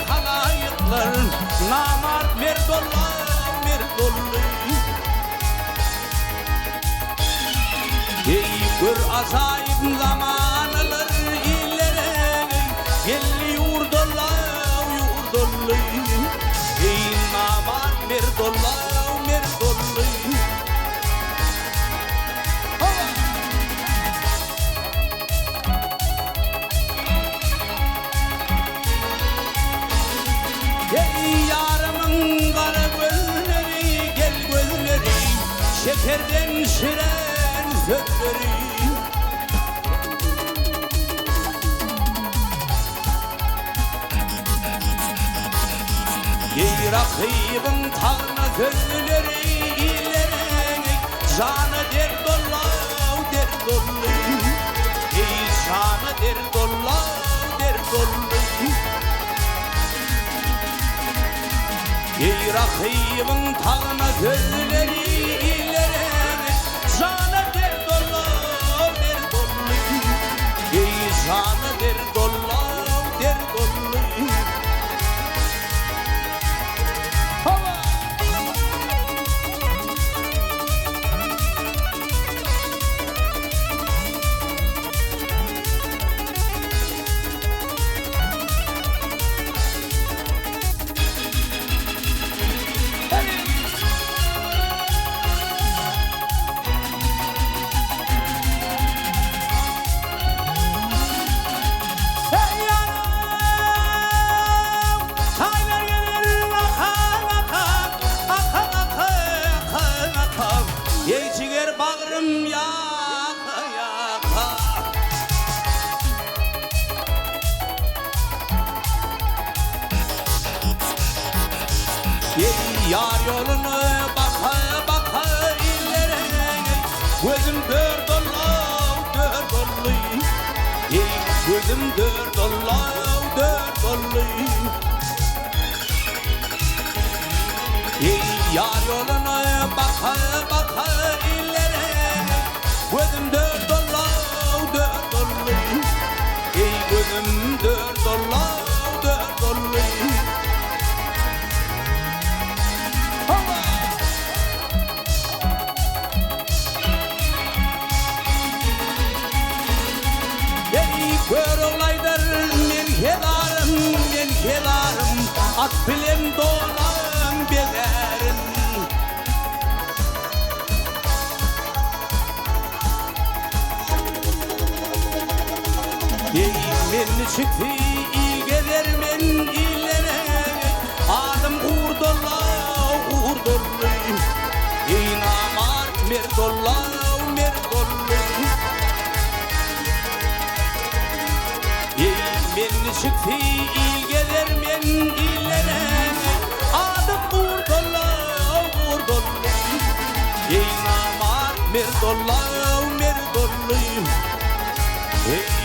halayıklar namart merdollu Ey gör azayip zamanlar illere gelli yurdollu Ey namart merdollu Yarımın kara gözleri, gel gözleri Şekerden şiren sözleri Ey rakibin tağına sözleri ileri Canı derdollu Ey canı derdollu Ey rakibin tağına gözleri ileri Canı derdollu Ey canı derdollu Hava Ey ciğer bağrım yaka Ey yar yolunu baka illere Gözüm dört dollu Ey gözüm dört dollu Ey yar yolunu baka illere Gözüm dört dollu Ey gözüm dört dollu Hava Ey kör olaydır men kedarım At bilen dolan bederim Ey men çıktı gelir men illere Adım uğurdollu Ey namart merdollu Ey men çıktı gelir men illere Adım uğurdollu Ey namart merdollu Ey